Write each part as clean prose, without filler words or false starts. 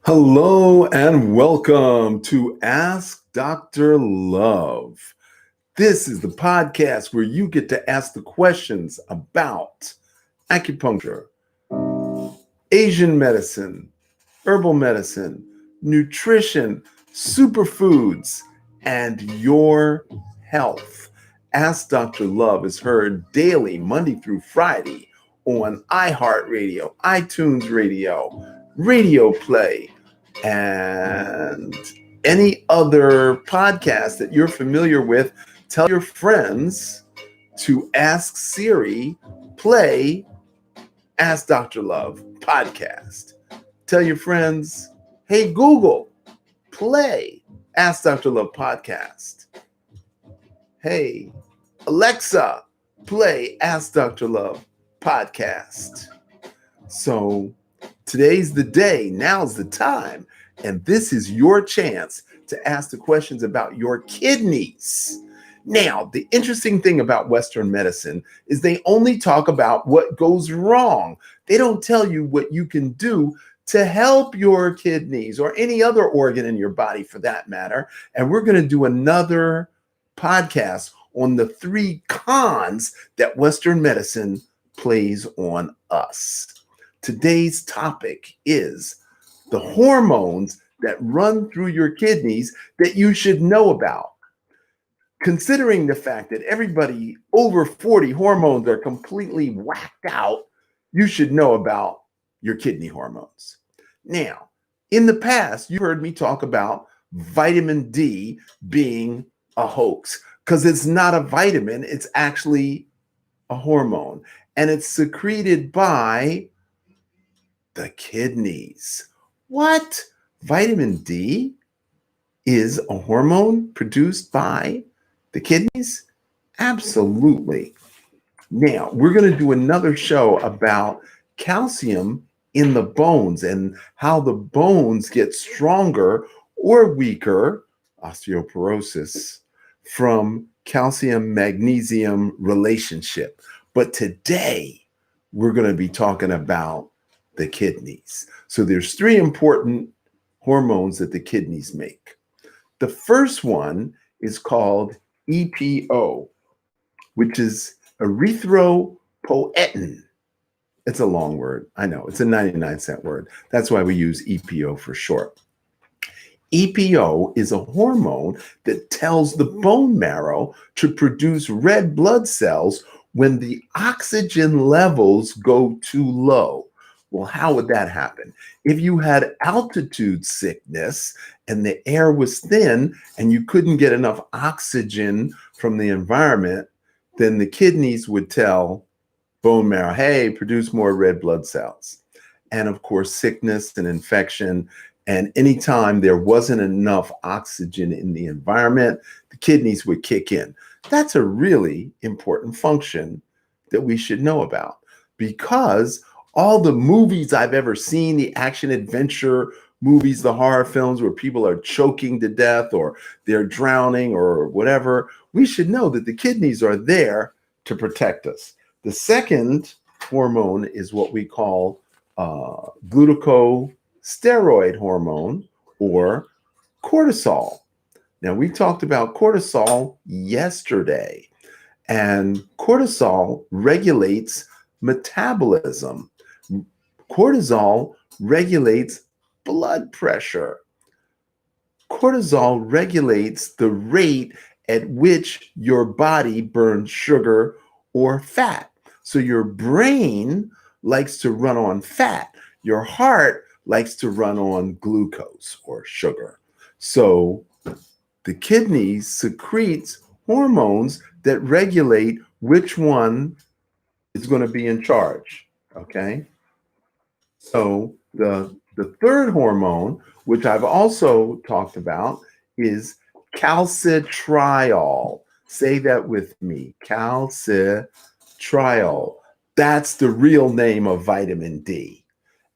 Hello and welcome to Ask Dr. Love. This is the podcast where you get to ask the questions about acupuncture, Asian medicine, herbal medicine, nutrition, superfoods, and your health. Ask Dr. Love is heard daily, Monday through Friday, on iHeartRadio, iTunes Radio, Radio Play, and any other podcast that you're familiar with. Tell your friends to ask Siri, play Ask Dr. Love podcast. Tell your friends, hey, Google, play Ask Dr. Love podcast. Hey, Alexa, play Ask Dr. Love podcast. So today's the day, now's the time, and this is your chance to ask the questions about your kidneys. Now, the interesting thing about Western medicine is they only talk about what goes wrong. They don't tell you what you can do to help your kidneys or any other organ in your body for that matter. And we're going to do another podcast on the 3 cons that Western medicine plays on us. Today's topic is the hormones that run through your kidneys that you should know about. Considering the fact that everybody over 40 hormones are completely whacked out, you should know about your kidney hormones. Now, in the past, you heard me talk about vitamin D being a hoax because it's not a vitamin, it's actually a hormone, and it's secreted by the kidneys. What? Vitamin D is a hormone produced by the kidneys? Absolutely. Now, we're going to do another show about calcium in the bones and how the bones get stronger or weaker, osteoporosis, from calcium-magnesium relationship. But today, we're going to be talking about the kidneys. So there's 3 important hormones that the kidneys make. The first one is called EPO, which is erythropoietin. It's a long word. I know, it's a 99-cent word. That's why we use EPO for short. EPO is a hormone that tells the bone marrow to produce red blood cells when the oxygen levels go too low. Well, how would that happen? If you had altitude sickness and the air was thin and you couldn't get enough oxygen from the environment, then the kidneys would tell bone marrow, hey, produce more red blood cells. And of course, sickness and infection, and anytime there wasn't enough oxygen in the environment, the kidneys would kick in. That's a really important function that we should know about, because all the movies I've ever seen, the action adventure movies, the horror films where people are choking to death or they're drowning or whatever, we should know that the kidneys are there to protect us. The second hormone is what we call glucosteroid hormone, or cortisol. Now, we talked about cortisol yesterday, and cortisol regulates metabolism. Cortisol regulates blood pressure. Cortisol regulates the rate at which your body burns sugar or fat. So your brain likes to run on fat. Your heart likes to run on glucose or sugar. So the kidneys secretes hormones that regulate which one is going to be in charge. Okay. So the third hormone, which I've also talked about, is calcitriol. Say that with me, calcitriol. That's the real name of vitamin D.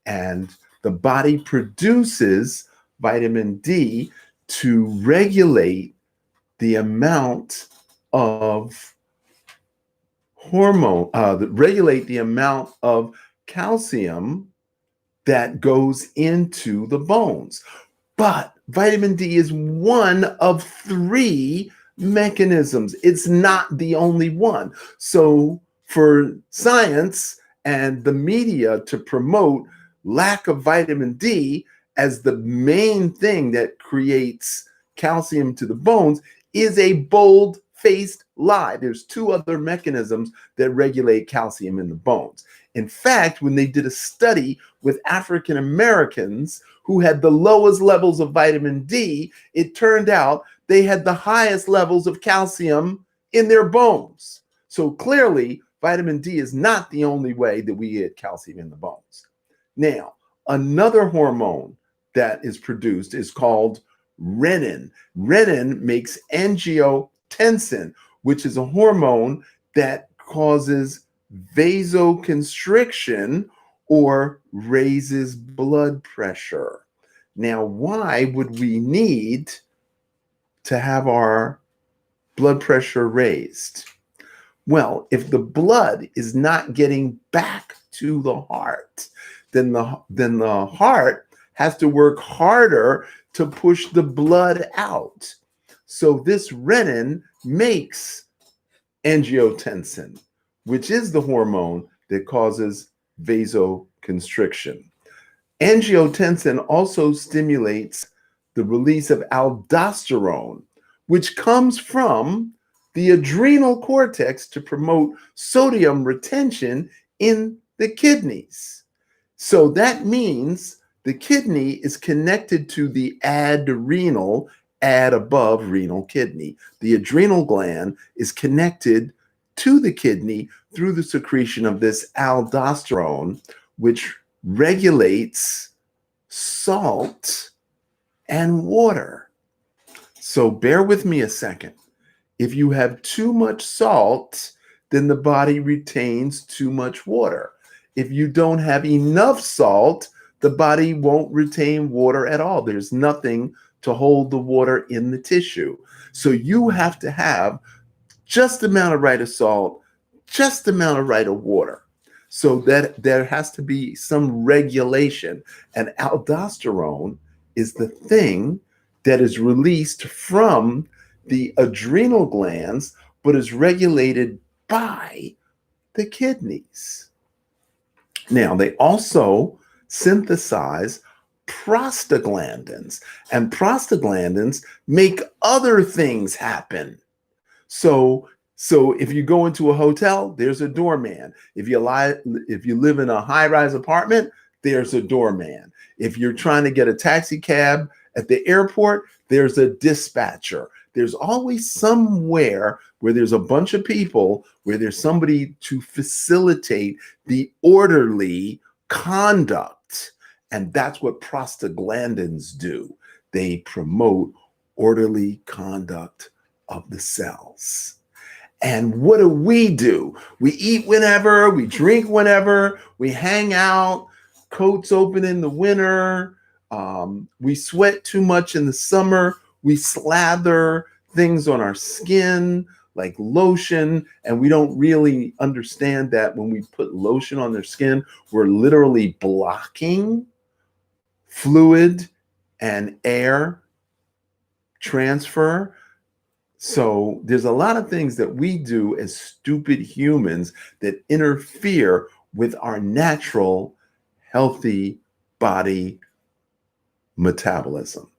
And the body produces vitamin D to regulate the amount of hormone, regulate the amount of calcium that goes into the bones. But vitamin D is one of three mechanisms. It's not the only one. So for science and the media to promote lack of vitamin D as the main thing that creates calcium to the bones is a bold-faced lie. There's two other mechanisms that regulate calcium in the bones. In fact, when they did a study with African Americans who had the lowest levels of vitamin D, it turned out they had the highest levels of calcium in their bones. So clearly, vitamin D is not the only way that we get calcium in the bones. Now, another hormone that is produced is called renin. Renin makes angiotensin, which is a hormone that causes vasoconstriction or raises blood pressure. Now, why would we need to have our blood pressure raised? Well, if the blood is not getting back to the heart, then the heart has to work harder to push the blood out. So this renin makes angiotensin, which is the hormone that causes vasoconstriction. Angiotensin also stimulates the release of aldosterone, which comes from the adrenal cortex to promote sodium retention in the kidneys. So that means the kidney is connected to the adrenal, ad above renal kidney. The adrenal gland is connected to the kidney through the secretion of this aldosterone, which regulates salt and water. So bear with me a second. If you have too much salt, then the body retains too much water. If you don't have enough salt, the body won't retain water at all. There's nothing to hold the water in the tissue. So you have to have just the amount of right of salt, just the amount of right of water. So that there has to be some regulation. And aldosterone is the thing that is released from the adrenal glands, but is regulated by the kidneys. Now, they also synthesize prostaglandins, and prostaglandins make other things happen. So if you go into a hotel, there's a doorman. If you live in a high-rise apartment, there's a doorman. If you're trying to get a taxi cab at the airport, there's a dispatcher. There's always somewhere where there's a bunch of people, where there's somebody to facilitate the orderly conduct. And that's what prostaglandins do. They promote orderly conduct of the cells. And what do? We eat whenever, we drink whenever, we hang out, coats open in the winter, we sweat too much in the summer, we slather things on our skin like lotion, and we don't really understand that when we put lotion on their skin, we're literally blocking fluid and air transfer. So there's a lot of things that we do as stupid humans that interfere with our natural, healthy body metabolism.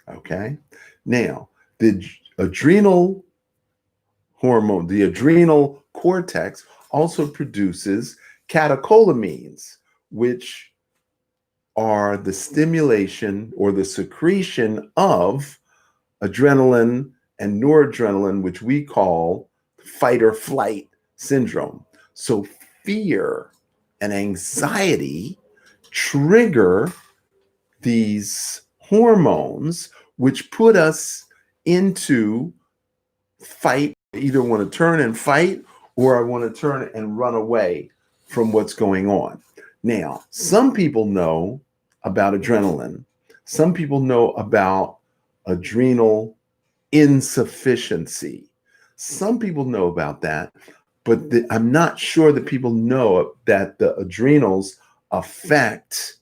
Okay? Now, the adrenal hormone, the adrenal cortex also produces catecholamines, which are the stimulation or the secretion of adrenaline and noradrenaline, which we call fight or flight syndrome. So fear and anxiety trigger these hormones, which put us into fight. I either want to turn and fight, or I want to turn and run away from what's going on. Now, some people know about adrenaline. Some people know about adrenal insufficiency. Some people know about that, but I'm not sure that people know that the adrenals affect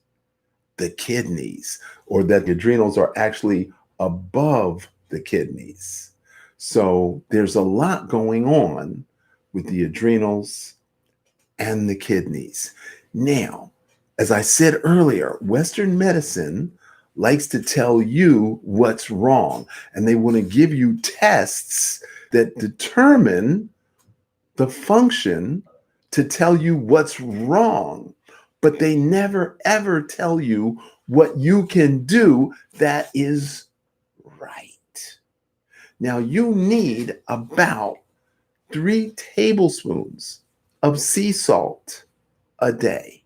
the kidneys, or that the adrenals are actually above the kidneys. So there's a lot going on with the adrenals and the kidneys. Now, as I said earlier, Western medicine likes to tell you what's wrong, and they want to give you tests that determine the function to tell you what's wrong, but they never ever tell you what you can do that is right. Now, you need about 3 tablespoons of sea salt a day.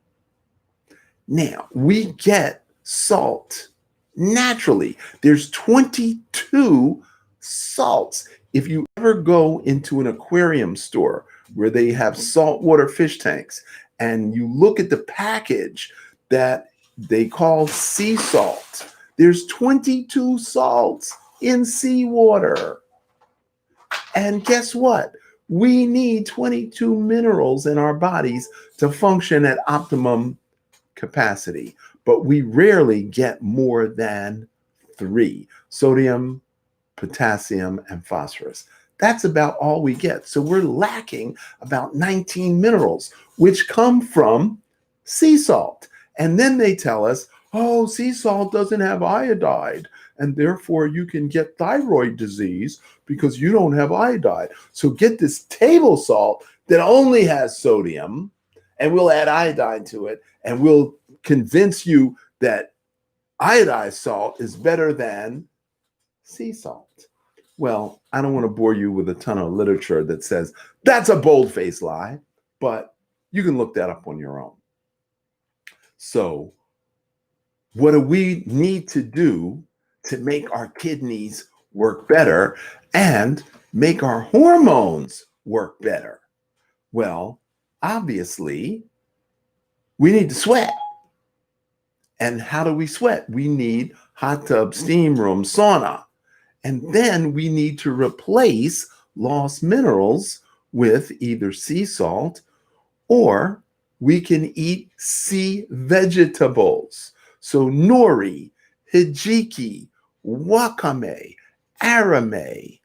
Now, we get salt naturally. There's 22 salts. If you ever go into an aquarium store where they have saltwater fish tanks and you look at the package that they call sea salt, there's 22 salts in seawater. And guess what? We need 22 minerals in our bodies to function at optimum capacity, but we rarely get more than 3: sodium, potassium, and phosphorus. That's about all we get. So we're lacking about 19 minerals, which come from sea salt. And then they tell us, oh, sea salt doesn't have iodide, and therefore you can get thyroid disease because you don't have iodide. So get this table salt that only has sodium, and we'll add iodine to it, and we'll convince you that iodized salt is better than sea salt. Well, I don't want to bore you with a ton of literature that says that's a bold-faced lie, but you can look that up on your own. So what do we need to do to make our kidneys work better and make our hormones work better? Well, obviously, we need to sweat. And how do we sweat? We need hot tub, steam room, sauna. And then we need to replace lost minerals with either sea salt, or we can eat sea vegetables. So nori, hijiki, wakame, arame,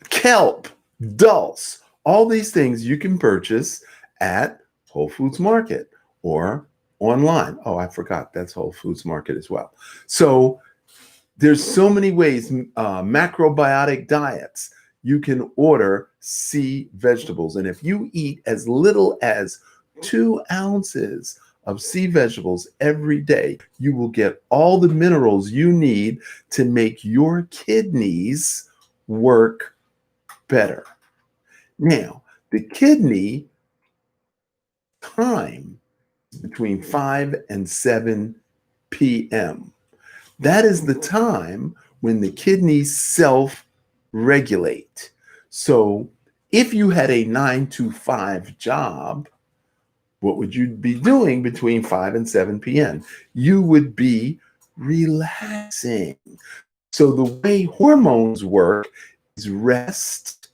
kelp, dulse, all these things you can purchase at Whole Foods Market or online. Oh, I forgot, that's Whole Foods Market as well. So there's so many ways, macrobiotic diets. You can order sea vegetables. And if you eat as little as 2 ounces of sea vegetables every day, you will get all the minerals you need to make your kidneys work better. Now, the kidney time is between 5 and 7 p.m. That is the time when the kidneys self-regulate. So if you had a 9 to 5 job, what would you be doing between 5 and 7 p.m.? You would be relaxing. So the way hormones work is rest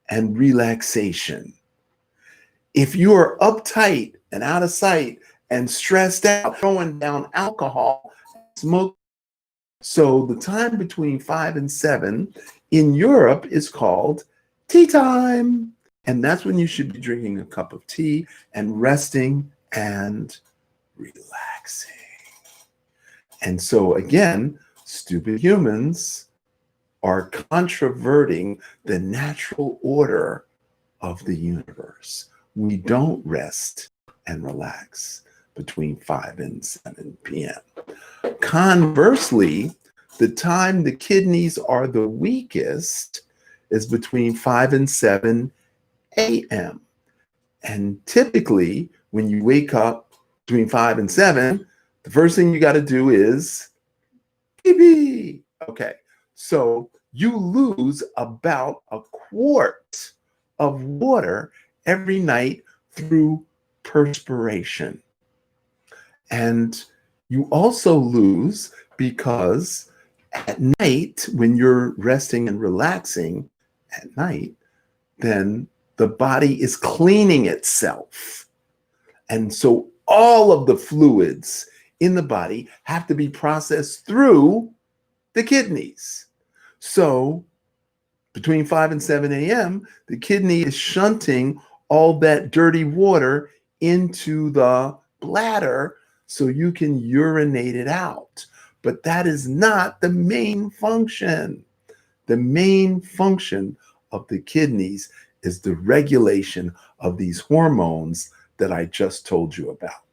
and relaxation. If you are uptight and out of sight and stressed out, throwing down alcohol, smoke. So the time between 5 and 7 in Europe is called tea time. And that's when you should be drinking a cup of tea and resting and relaxing. And so again, stupid humans are controverting the natural order of the universe. We don't rest and relax between 5 and 7 p.m. Conversely, the time the kidneys are the weakest is between 5 and 7 a.m. And typically, when you wake up between 5 and 7, the first thing you got to do is pee-pee. Okay, so you lose about a quart of water every night through perspiration. And you also lose because at night, when you're resting and relaxing at night, then the body is cleaning itself. And so all of the fluids in the body have to be processed through the kidneys. So between 5 and 7 a.m., the kidney is shunting all that dirty water into the bladder so you can urinate it out. But that is not the main function. The main function of the kidneys is the regulation of these hormones that I just told you about.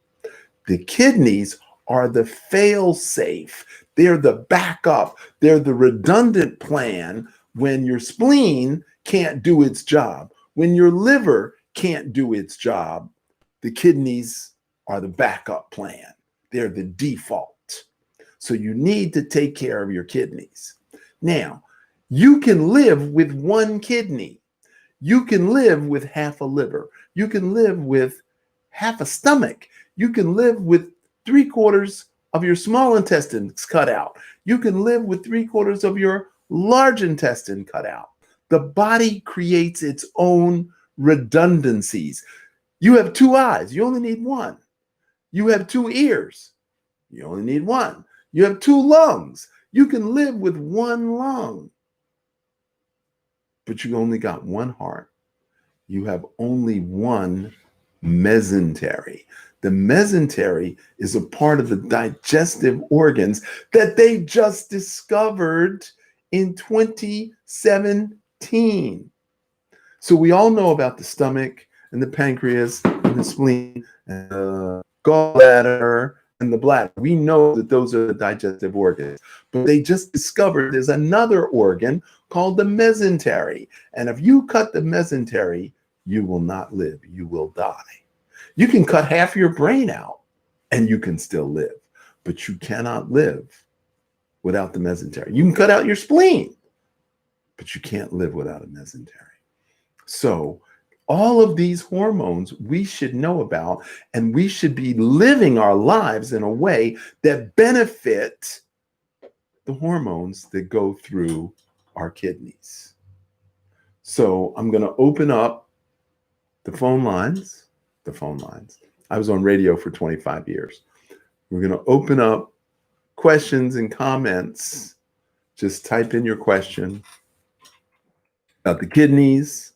The kidneys are the fail-safe. They're the backup. They're the redundant plan when your spleen can't do its job. When your liver can't do its job, the kidneys are the backup plan. They're the default. So you need to take care of your kidneys. Now, you can live with one kidney. You can live with half a liver. You can live with half a stomach. You can live with 3/4 of your small intestines cut out. You can live with 3/4 of your large intestine cut out. The body creates its own redundancies. You have 2 eyes, you only need one. You have 2 ears, you only need one. You have 2 lungs, you can live with 1 lung. But you only got 1 heart. You have only 1 mesentery. The mesentery is a part of the digestive organs that they just discovered in 2017. So we all know about the stomach and the pancreas and the spleen and the gallbladder and the bladder. We know that those are the digestive organs, but they just discovered there's another organ called the mesentery. And if you cut the mesentery, you will not live, you will die. You can cut half your brain out and you can still live, but you cannot live without the mesentery. You can cut out your spleen, but you can't live without a mesentery. So all of these hormones we should know about, and we should be living our lives in a way that benefit the hormones that go through our kidneys. So I'm going to open up the phone lines. I was on radio for 25 years. We're going to open up questions and comments. Just type in your question about the kidneys,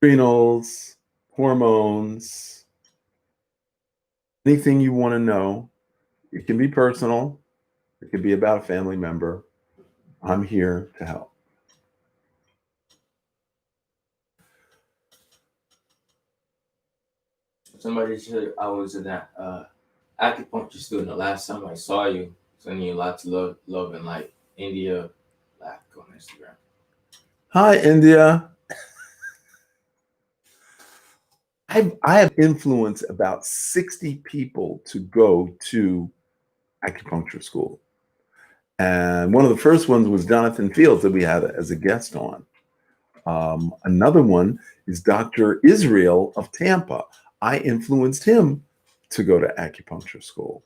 adrenals, hormones, anything you want to know. It can be personal. It could be about a family member. I'm here to help. Somebody said I was in that acupuncture student the last time I saw you. Sending you lots of love and light. India Black on Instagram. Hi, India. I have influenced about 60 people to go to acupuncture school. And one of the first ones was Jonathan Fields that we had as a guest on. Another one is Dr. Israel of Tampa. I influenced him to go to acupuncture school.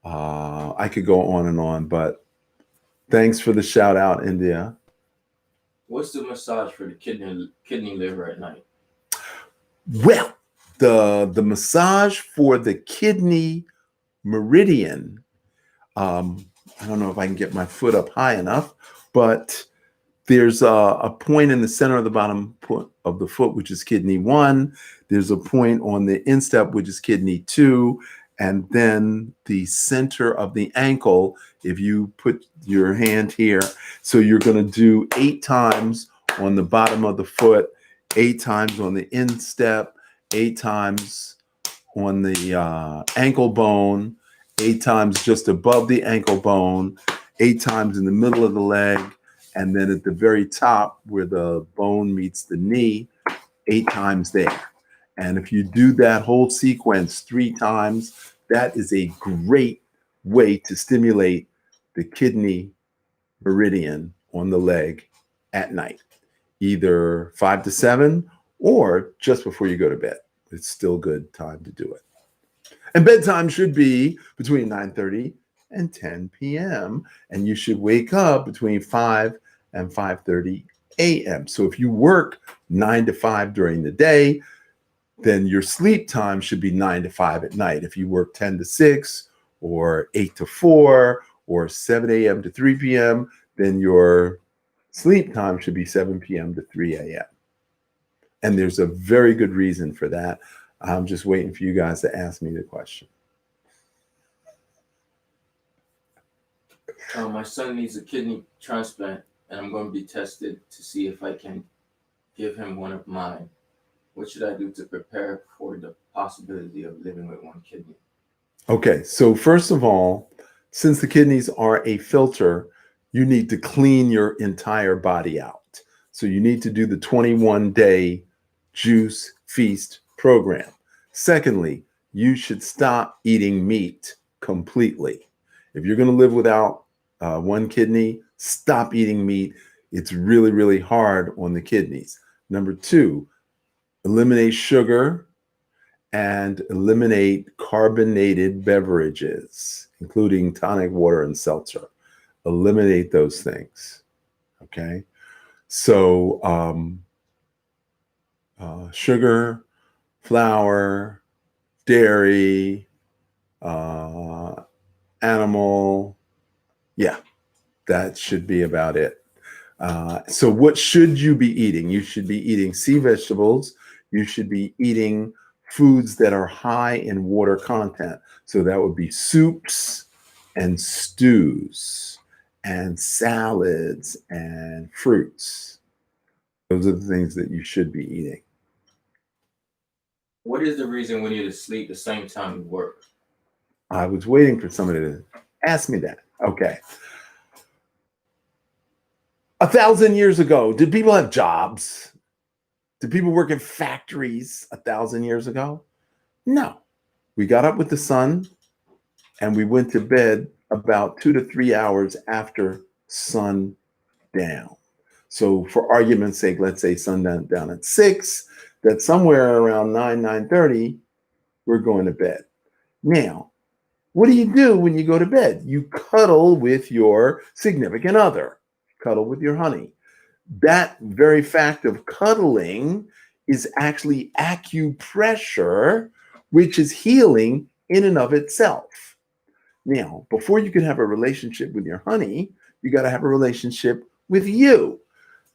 I could go on, but thanks for the shout out, India. What's the massage for the kidney liver at night? Well, the massage for the kidney meridian, I don't know if I can get my foot up high enough, but there's a point in the center of the bottom of the foot, which is kidney 1. There's a point on the instep, which is kidney 2. And then the center of the ankle, if you put your hand here, so you're going to do 8 times on the bottom of the foot, 8 times on the instep, 8 times on the ankle bone, 8 times just above the ankle bone, 8 times in the middle of the leg, and then at the very top where the bone meets the knee, 8 times there. And if you do that whole sequence 3 times, that is a great way to stimulate the kidney meridian on the leg at night, either 5 to 7 or just before you go to bed. It's still good time to do it. And bedtime should be between 9:30 and 10 p.m. And you should wake up between 5 and 5:30 a.m. So if you work 9 to 5 during the day, then your sleep time should be 9 to 5 at night. If you work 10 to 6 or 8 to 4 or 7 a.m. to 3 p.m., then your sleep time should be 7 p.m. to 3 a.m. And there's a very good reason for that. I'm just waiting for you guys to ask me the question. My son needs a kidney transplant, and I'm going to be tested to see if I can give him one of mine. What should I do to prepare for the possibility of living with one kidney? Okay, so first of all, since the kidneys are a filter, you need to clean your entire body out. So you need to do the 21-day juice feast program. Secondly, you should stop eating meat completely. If you're going to live without one kidney, stop eating meat. It's really, really hard on the kidneys. Number two, eliminate sugar and eliminate carbonated beverages, including tonic water and seltzer. Eliminate those things. Okay. So sugar, flour, dairy, animal. Yeah, that should be about it. So what should you be eating? You should be eating sea vegetables. You should be eating foods that are high in water content. So that would be soups and stews and salads and fruits. Those are the things that you should be eating. What is the reason we need to sleep the same time we work? I was waiting for somebody to ask me that. Okay. 1,000 years ago, did people have jobs? Did people work in factories 1,000 years ago? No. We got up with the sun and we went to bed about 2 to 3 hours after sundown. So for argument's sake, let's say sundown down at 6, that somewhere around 9:30, we're going to bed. Now, what do you do when you go to bed? You cuddle with your significant other, cuddle with your honey. That very fact of cuddling is actually acupressure, which is healing in and of itself. Now, before you can have a relationship with your honey, you got to have a relationship with you,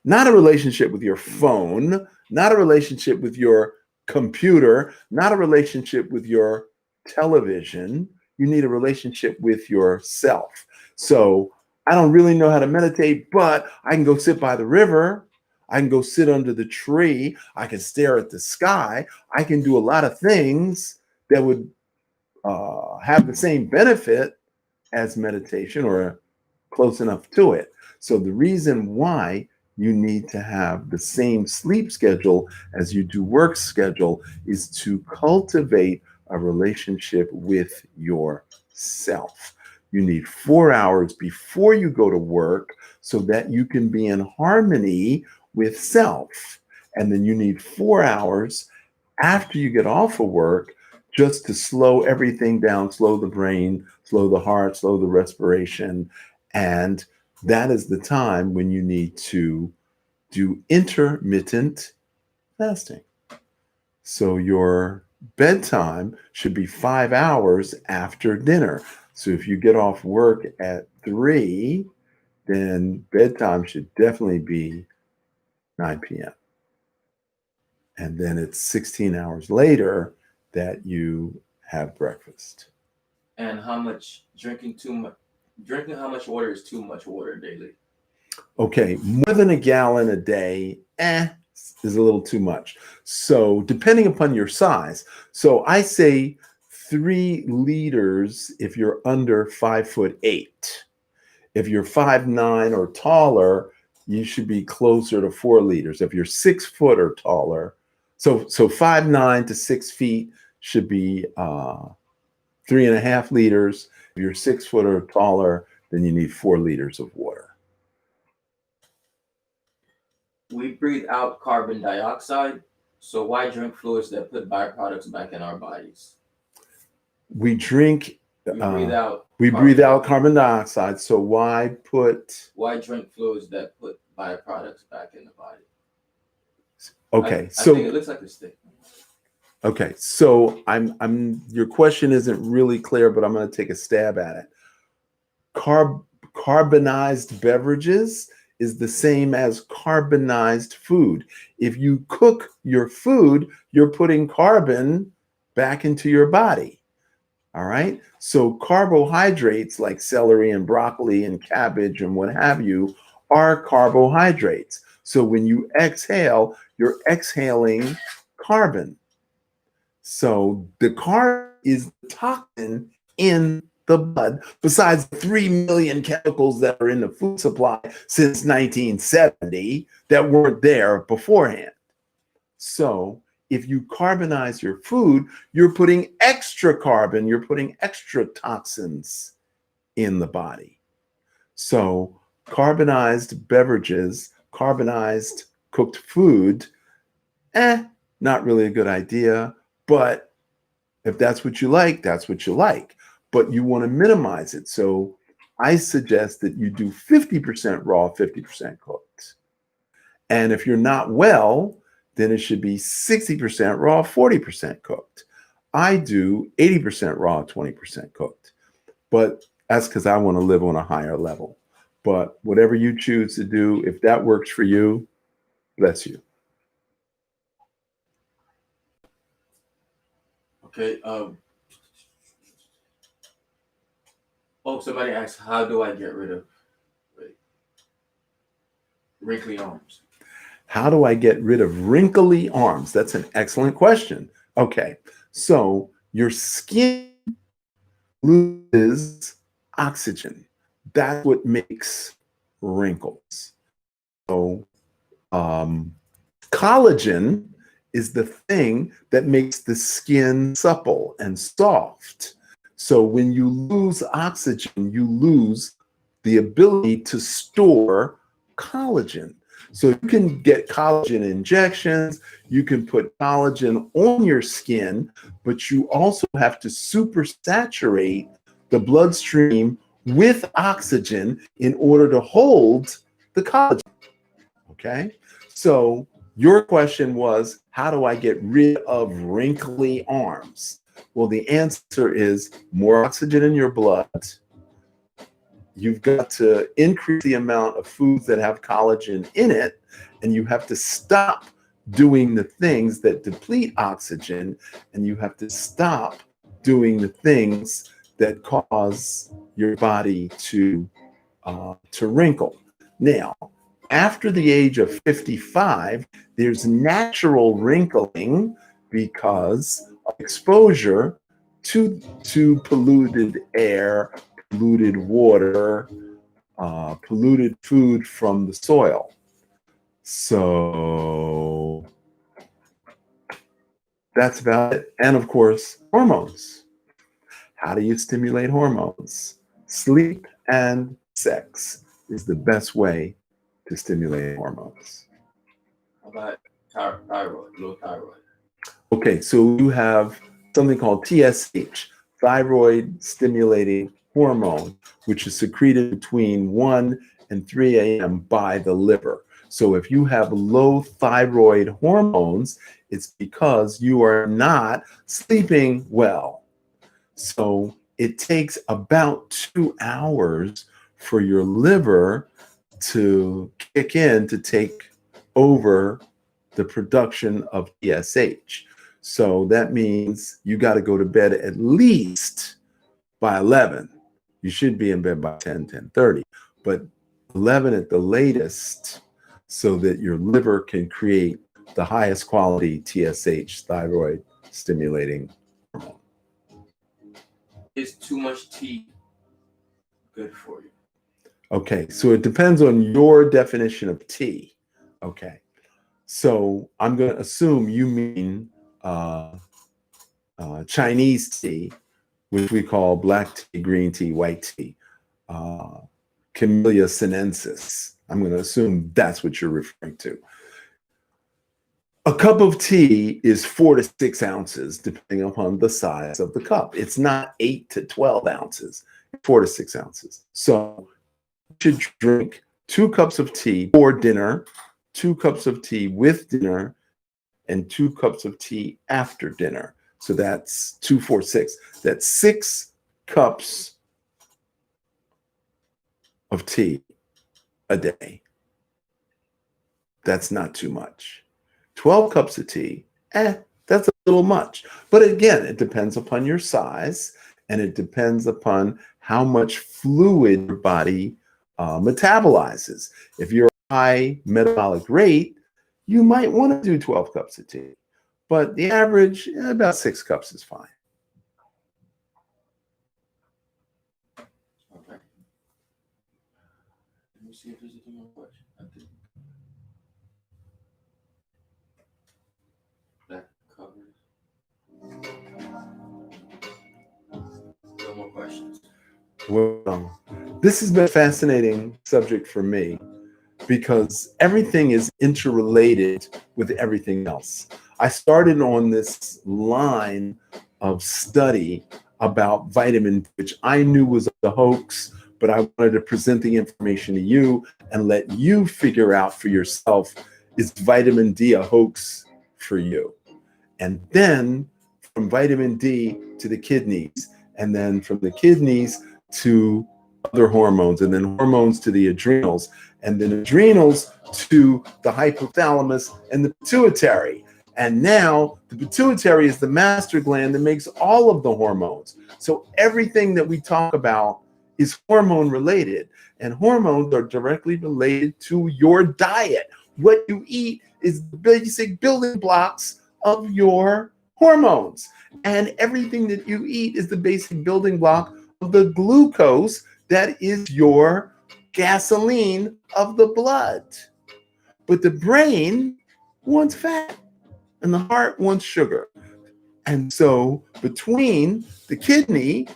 not a relationship with your phone, not a relationship with your computer, not a relationship with your television. You need a relationship with yourself. So I don't really know how to meditate, but I can go sit by the river. I can go sit under the tree. I can stare at the sky. I can do a lot of things that would have the same benefit as meditation or close enough to it. So the reason why you need to have the same sleep schedule as you do work schedule is to cultivate a relationship with yourself. You need 4 hours before you go to work so that you can be in harmony with self. And then you need 4 hours after you get off of work just to slow everything down, slow the brain, slow the heart, slow the respiration. And that is the time when you need to do intermittent fasting. So your bedtime should be 5 hours after dinner. So if you get off work at 3, then bedtime should definitely be 9 p.m. And then it's 16 hours later that you have breakfast. And how much drinking how much water is too much water daily? Okay, more than a gallon a day, is a little too much. So depending upon your size. So I say 3 liters if you're under 5'8". If you're 5'9" or taller, you should be closer to 4 liters. If you're 6 foot or taller, so 5'9" to 6 feet should be 3.5 liters. If you're 6 foot or taller, then you need 4 liters of water. We breathe out carbon dioxide, so why drink fluids that put byproducts back in our bodies? We drink. We breathe out carbon dioxide. So why drink fluids that put byproducts back in the body? Okay, I think it looks like a stick. Okay, so your question isn't really clear, but I'm going to take a stab at it. Carbonized beverages is the same as carbonized food. If you cook your food, you're putting carbon back into your body. All right. So carbohydrates like celery and broccoli and cabbage and what have you are carbohydrates. So when you exhale, you're exhaling carbon. So the carbon is the toxin in the blood, besides 3 million chemicals that are in the food supply since 1970 that weren't there beforehand. So if you carbonize your food, you're putting extra carbon, you're putting extra toxins in the body. So carbonized beverages, carbonized cooked food, not really a good idea. But if that's what you like, that's what you like. But you want to minimize it. So I suggest that you do 50% raw, 50% cooked. And if you're not well, then it should be 60% raw, 40% cooked. I do 80% raw, 20% cooked. But that's because I want to live on a higher level. But whatever you choose to do, if that works for you, bless you. Okay. Somebody asked, how do I get rid of wrinkly arms? How do I get rid of wrinkly arms? That's an excellent question. Okay, so your skin loses oxygen. That's what makes wrinkles. So, collagen is the thing that makes the skin supple and soft. So, when you lose oxygen, you lose the ability to store collagen. So, you can get collagen injections, you can put collagen on your skin, but you also have to supersaturate the bloodstream with oxygen in order to hold the collagen. Okay. So your question was, how do I get rid of wrinkly arms? Well, the answer is more oxygen in your blood. You've got to increase the amount of foods that have collagen in it, and you have to stop doing the things that deplete oxygen, and you have to stop doing the things that cause your body to wrinkle. Now, after the age of 55, there's natural wrinkling because of exposure to polluted air, polluted water, polluted food from the soil. So that's about it. And of course, hormones. How do you stimulate hormones? Sleep and sex is the best way to stimulate hormones. How about thyroid, low thyroid? Okay, so you have something called TSH, thyroid stimulating hormone, which is secreted between 1 and 3 a.m. by the liver. So if you have low thyroid hormones, it's because you are not sleeping well. So it takes about 2 hours for your liver to kick in to take over the production of TSH. So that means you got to go to bed at least by 11. You should be in bed by 10, 10:30, but 11 at the latest so that your liver can create the highest quality TSH, thyroid stimulating hormone. Is too much tea good for you? Okay, so it depends on your definition of tea. Okay, so I'm going to assume you mean Chinese tea, which we call black tea, green tea, white tea, Camellia sinensis. I'm going to assume that's what you're referring to. A cup of tea is 4 to 6 ounces, depending upon the size of the cup. It's not 8 to 12 ounces, 4 to 6 ounces. So you should drink 2 cups of tea for dinner, 2 cups of tea with dinner, and 2 cups of tea after dinner. So that's 2, 4, 6. That's 6 cups of tea a day. That's not too much. 12 cups of tea, that's a little much. But again, it depends upon your size, and it depends upon how much fluid your body metabolizes. If you're a high metabolic rate, you might want to do 12 cups of tea. But the average, about 6 cups is fine. Okay. Let me see if there's any more questions. That covers. No more questions. Well, this has been a fascinating subject for me because everything is interrelated with everything else. I started on this line of study about vitamin D, which I knew was a hoax, but I wanted to present the information to you and let you figure out for yourself, is vitamin D a hoax for you? And then from vitamin D to the kidneys, and then from the kidneys to other hormones, and then hormones to the adrenals, and then adrenals to the hypothalamus and the pituitary. And now the pituitary is the master gland that makes all of the hormones. So everything that we talk about is hormone related, and hormones are directly related to your diet. What you eat is the basic building blocks of your hormones, and everything that you eat is the basic building block of the glucose that is your gasoline of the blood. But the brain wants fat and the heart wants sugar. And so between the kidney,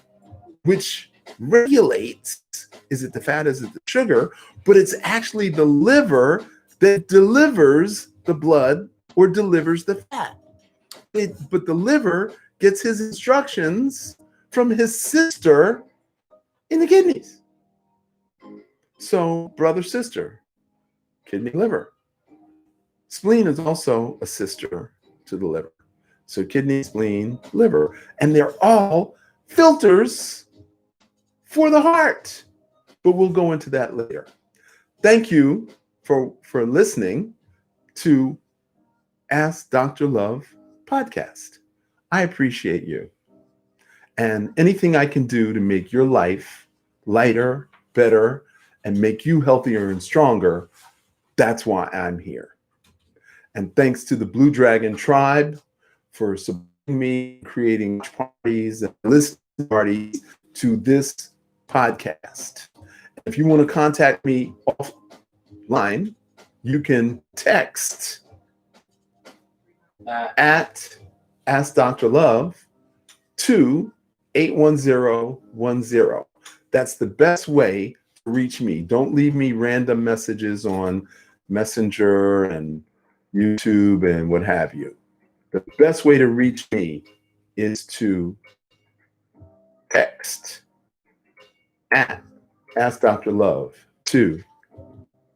which regulates, is it the fat, is it the sugar, but it's actually the liver that delivers the blood or delivers the fat. But the liver gets his instructions from his sister in the kidneys. So brother, sister, kidney, liver. Spleen is also a sister to the liver. So kidney, spleen, liver. And they're all filters for the heart. But we'll go into that later. Thank you for listening to Ask Dr. Love podcast. I appreciate you. And anything I can do to make your life lighter, better, and make you healthier and stronger, that's why I'm here. And thanks to the Blue Dragon Tribe for supporting me, creating parties and listening parties to this podcast. If you want to contact me offline, you can text at Ask Dr. Love to 81010. That's the best way to reach me. Don't leave me random messages on Messenger and YouTube and what have you. The best way to reach me is to text at Ask Dr. Love to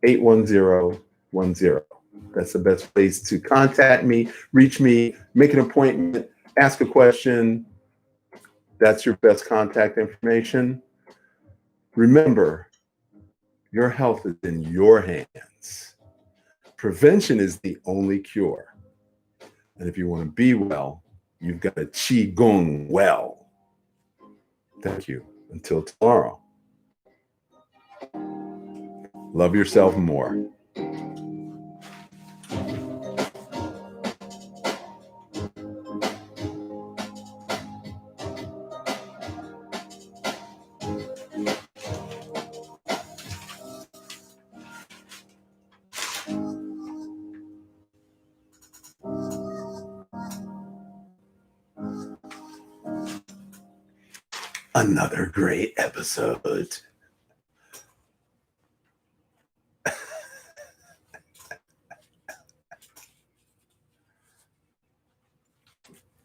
81010. That's the best place to contact me, reach me, make an appointment, ask a question. That's your best contact information. Remember, your health is in your hands. Prevention is the only cure. And if you want to be well, you've got to Qigong well. Thank you. Until tomorrow. Love yourself more. Another great episode.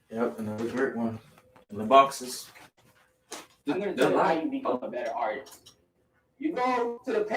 Yep, another great one. In the boxes. I'm gonna tell you how you become a better artist. You go to the page.